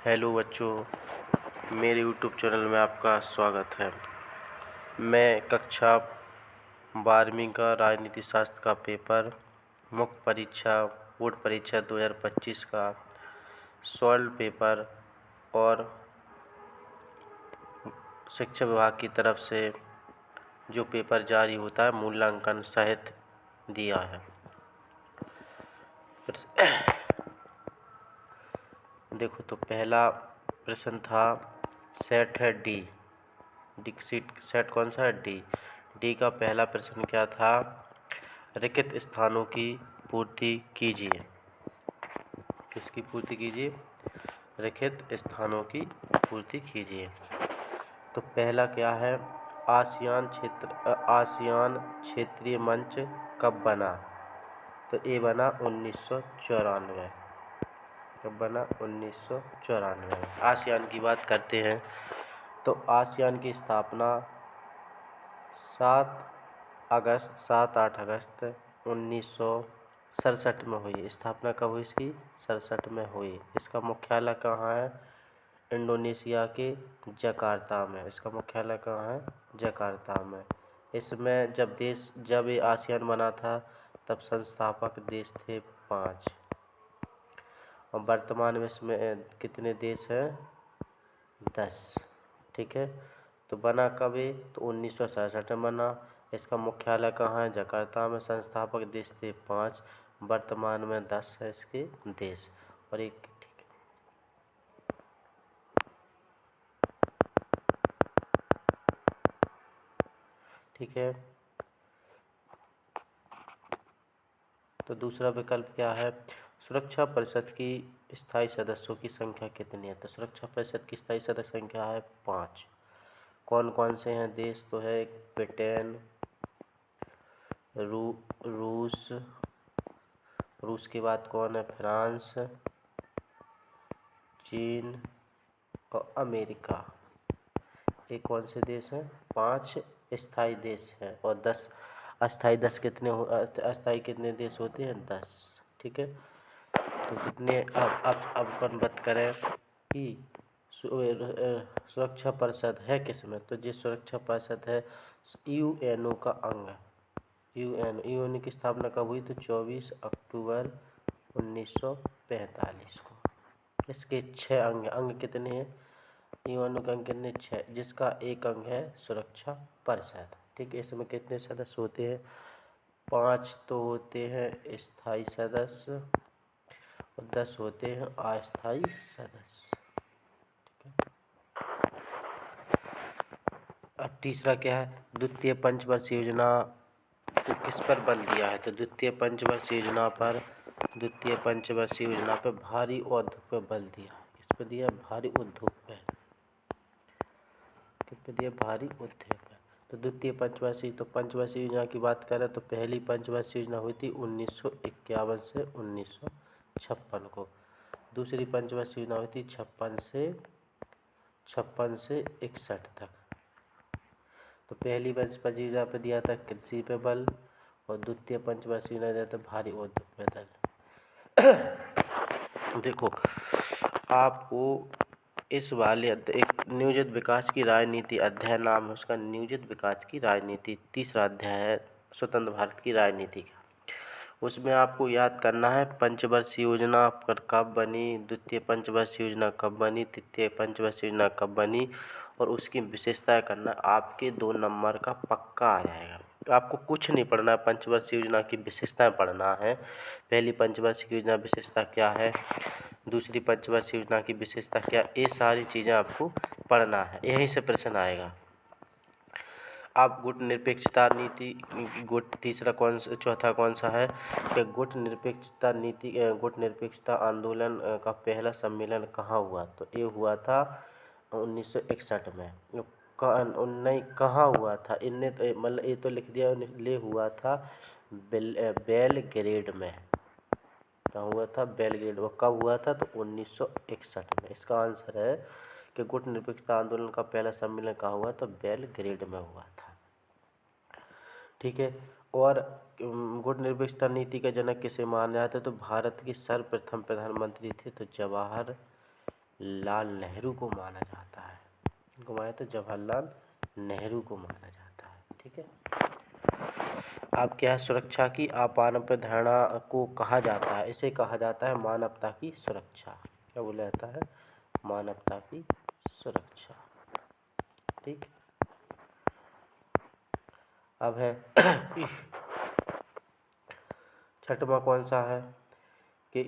Hello बच्चों, मेरे YouTube channel में आपका स्वागत है। मैं कक्षा 12वीं का राजनीति शास्त्र का पेपर मुख्य परीक्षा बोर्ड परीक्षा 2025 का सॉल्व पेपर और शिक्षा विभाग की तरफ से जो पेपर जारी होता है मूल्यांकन सहित दिया है। देखो, तो पहला प्रश्न था सेट है डी सेट कौन सा है? डी का पहला प्रश्न क्या था? रिक्त स्थानों की पूर्ति कीजिए। किसकी पूर्ति कीजिए? रिक्त स्थानों की पूर्ति कीजिए। तो पहला क्या है? आसियान क्षेत्रीय मंच कब बना? तो ये बना 1994। कब बना? 1994। आसियान की बात करते हैं तो आसियान की स्थापना 7-8 अगस्त 1967 में हुई। स्थापना कब हुई इसकी? 67 में हुई। इसका मुख्यालय कहाँ है? इंडोनेशिया के जकार्ता में। इसका मुख्यालय कहाँ है? जकार्ता में। इसमें जब ये आसियान बना था तब संस्थापक देश थे 5 और वर्तमान में इसमें कितने देश हैं? 10। ठीक है, तो बना कब है? तो 1967 में बना। इसका मुख्यालय कहाँ है? जकार्ता में। संस्थापक देश थे 5, वर्तमान में 10 है इसके देश और एक। ठीक है, तो दूसरा विकल्प क्या है? सुरक्षा परिषद की स्थायी सदस्यों की संख्या कितनी है? तो सुरक्षा परिषद की स्थायी सदस्य संख्या है 5। कौन कौन से हैं देश? तो है ब्रिटेन, रूस के बाद कौन है? फ्रांस, चीन और अमेरिका। ये कौन से देश हैं? 5 स्थायी देश हैं और 10 अस्थायी। 10 कितने अस्थायी कितने देश होते हैं? 10। ठीक है, तो कितने? अब अपन बात करें कि सुरक्षा परिषद है किसमें? तो जिस सुरक्षा परिषद है यूएनओ का अंग है। यूएनओ की स्थापना कब हुई? तो 24 अक्टूबर 1945 को। इसके 6 अंग कितने हैं? यूएनओ के अंग कितने? 6, जिसका एक अंग है सुरक्षा परिषद। ठीक है, इसमें कितने सदस्य होते हैं? 5 तो होते हैं स्थायी सदस्य और 10 होते हैं अस्थायी सदस्य। ठीक है, अब तीसरा क्या है? द्वितीय पंचवर्षीय योजना को किस पर बल दिया है? तो द्वितीय पंचवर्षीय योजना पर भारी उद्योग पर बल दिया। किस पर दिया? भारी उद्योग पर। किस पर दिया? भारी उद्योग पर। तो द्वितीय पंचवर्षीय, तो पंचवर्षीय योजना की बात करें तो पहली पंचवर्षीय योजना हुई थी 1951 से 1956 को। दूसरी पंचवर्षीय योजना हुई थी 56 से 61 तक। तो पहली पंचवर्षीय योजना पे दिया था कृषि पे बल और द्वितीय पंचवर्षीय योजना दिया था भारी उद्योग पे बल। देखो, आपको इस वाले एक नियोजित विकास की राजनीति अध्याय नाम है उसका, नियोजित विकास की राजनीति। तीसरा अध्याय है स्वतंत्र भारत की राजनीति का। उसमें आपको याद करना है पंचवर्षीय योजना कब बनी, द्वितीय पंचवर्षीय योजना कब बनी, तृतीय पंचवर्षीय योजना कब बनी और उसकी विशेषताएं करना। आपके 2 नंबर का पक्का आ जाएगा। तो आपको कुछ नहीं पढ़ना है, पंचवर्षीय योजना की विशेषताएं पढ़ना है। पहली पंचवर्षीय योजना विशेषता क्या है, दूसरी पंचवर्षीय योजना की विशेषता क्या, ये सारी चीज़ें आपको पढ़ना है। यहीं से प्रश्न आएगा। आप गुट निरपेक्षता नीति, तीसरा चौथा कौन सा है कि गुट निरपेक्षता आंदोलन का पहला सम्मेलन कहाँ हुआ? तो ये हुआ था 1961 में। नहीं, कहाँ हुआ था? इनने तो मतलब ये तो लिख दिया, ले हुआ था बेलग्रेड में। कहाँ हुआ था? बेलग्रेड। वो कब हुआ था? तो 1961 में। इसका आंसर है कि गुट निरपेक्षता आंदोलन का पहला सम्मेलन कहाँ हुआ? तो बेलग्रेड में हुआ था। ठीक है, और गुट निरपेक्षता नीति का जनक किसे माना जाता है? तो भारत के सर्वप्रथम प्रधानमंत्री थे तो जवाहरलाल लाल नेहरू को माना जाता है। इनको माना तो जवाहरलाल नेहरू को माना जाता है। ठीक है। अब क्या है, सुरक्षा की आपान धारणा को कहा जाता है, इसे कहा जाता है मानवता की सुरक्षा। क्या बोला जाता है? मानवता की सुरक्षा। ठीक। अब है छठवां कौन सा है कि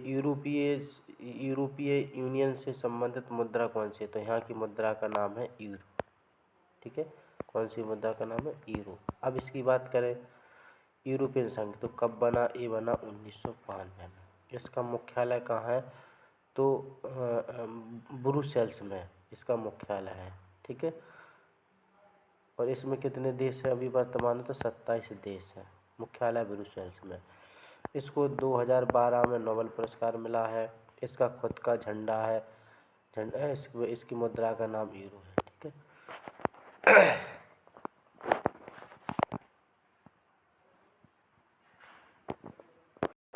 यूरोपीय यूनियन से संबंधित मुद्रा कौन सी है? तो यहाँ की मुद्रा का नाम है यूरो। ठीक है। कौन सी मुद्रा का नाम है? यूरो। अब इसकी बात करें यूरोपियन संघ तो कब बना? ये बना 1992 में। इसका मुख्यालय कहाँ है? तो ब्रुसेल्स में इसका मुख्यालय है। ठीक है। और इसमें कितने देश हैं अभी वर्तमान में? तो 27 देश हैं। मुख्यालय ब्रुसेल्स में। इसको 2012 में नोबेल पुरस्कार मिला है। इसका खुद का झंडा है। इसकी मुद्रा का नाम यूरो है। ठीक है।